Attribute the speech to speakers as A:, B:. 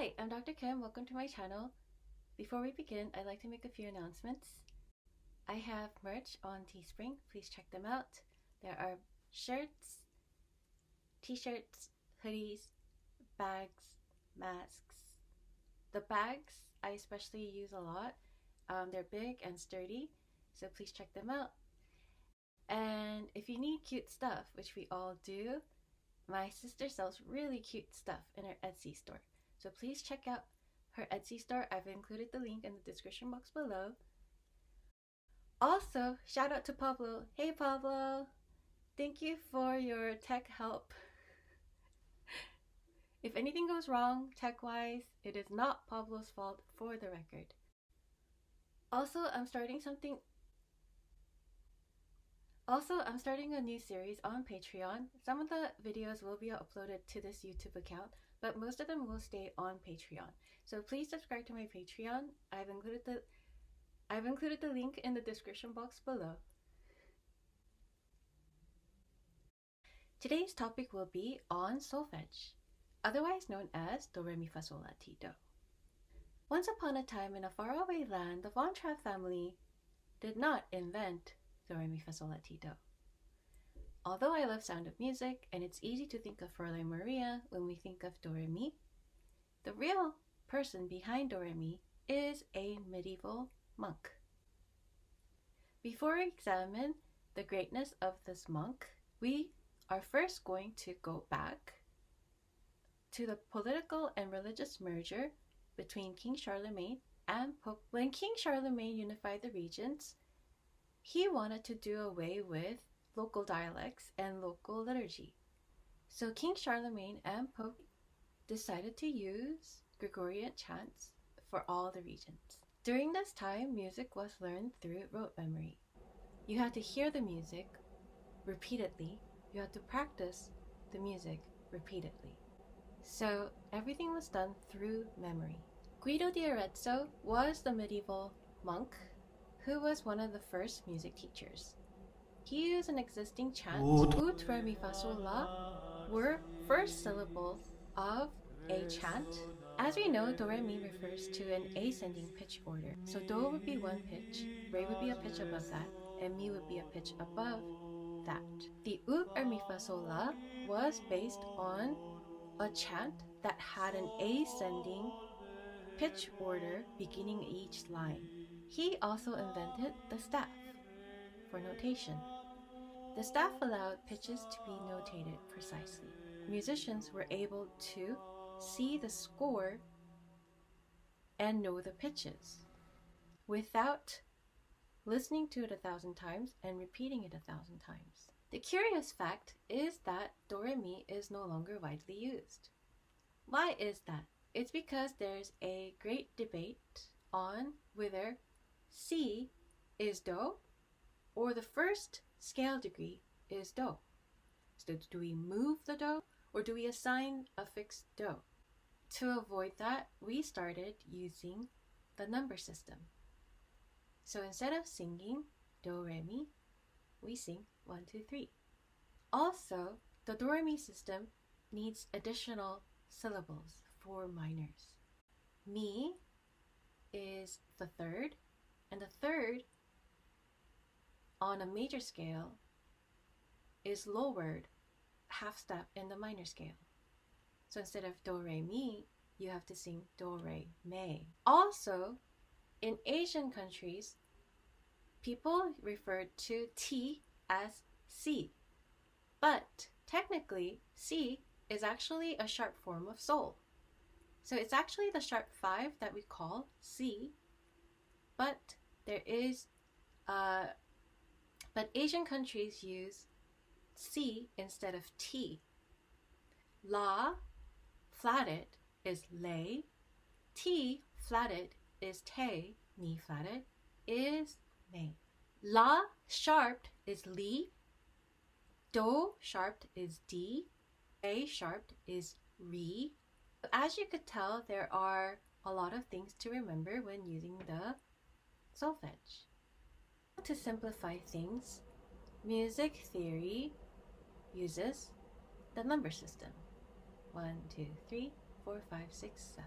A: Hi, I'm Dr. Kim. Welcome to my channel. Before we begin, I'd like to make a few announcements. I have merch on Teespring. Please check them out. There are shirts, t-shirts, hoodies, bags, masks. The bags I especially use a lot. They're big and sturdy, so please check them out. And if you need cute stuff, which we all do, my sister sells really cute stuff in her Etsy store. So please check out her Etsy store. I've included the link in the description box below. Also, shout out to Pablo. Hey Pablo! Thank you for your tech help. If anything goes wrong tech-wise, it is not Pablo's fault, for the record. Also, I'm starting a new series on Patreon. Some of the videos will be uploaded to this YouTube account, but most of them will stay on Patreon. So please subscribe to my Patreon. I've included the link in the description box below. Today's topic will be on solfege, otherwise known as do, re, mi, fa, sol, la, ti, do. Once upon a time in a faraway land, the Von Trapp family did not invent do, re, mi, fa, sol, la, ti, do. Although I love Sound of Music and it's easy to think of Fräulein Maria when we think of do, re, mi, the real person behind do, re, mi is a medieval monk. Before we examine the greatness of this monk, we are first going to go back to the political and religious merger between King Charlemagne and Pope. When King Charlemagne unified the regions, he wanted to do away with local dialects and local liturgy. So King Charlemagne and Pope decided to use Gregorian chants for all the regions. During this time, music was learned through rote memory. You had to hear the music repeatedly. You had to practice the music repeatedly. So everything was done through memory. Guido di Arezzo was the medieval monk who was one of the first music teachers. He used an existing chant, ut, re, mi, fa, sol, la, were first syllables of a chant. As we know, do, re, mi refers to an ascending pitch order. So do would be one pitch, re would be a pitch above that, and mi would be a pitch above that. The ut, re, mi, fa, sol, la was based on a chant that had an ascending pitch order beginning each line. He also invented the staff for notation. The staff allowed pitches to be notated precisely. Musicians were able to see the score and know the pitches without listening to it 1,000 times and repeating it 1,000 times. The curious fact is that do, re, mi is no longer widely used. Why is that? It's because there's a great debate on whether C is do or the first scale degree is do. So do we move the do or do we assign a fixed do? To avoid that, we started using the number system. So instead of singing do, re, mi, we sing 1, 2, 3. Also, the do, re, mi system needs additional syllables for minors. Mi is the third, and the third on a major scale is lowered half step in the minor scale. So instead of do, re, mi, you have to sing do, re, me. Also, in Asian countries, people refer to T as C, but technically C is actually a sharp form of sol. So it's actually the sharp 5 that we call C, but but Asian countries use C instead of T. La flatted is lay, T flatted is te, mi flatted is me. La sharped is li, do sharped is d, re sharped is re. As you could tell, there are a lot of things to remember when using the solfege. To simplify things, music theory uses the number system. 1, 2, 3, 4, 5, 6, 7.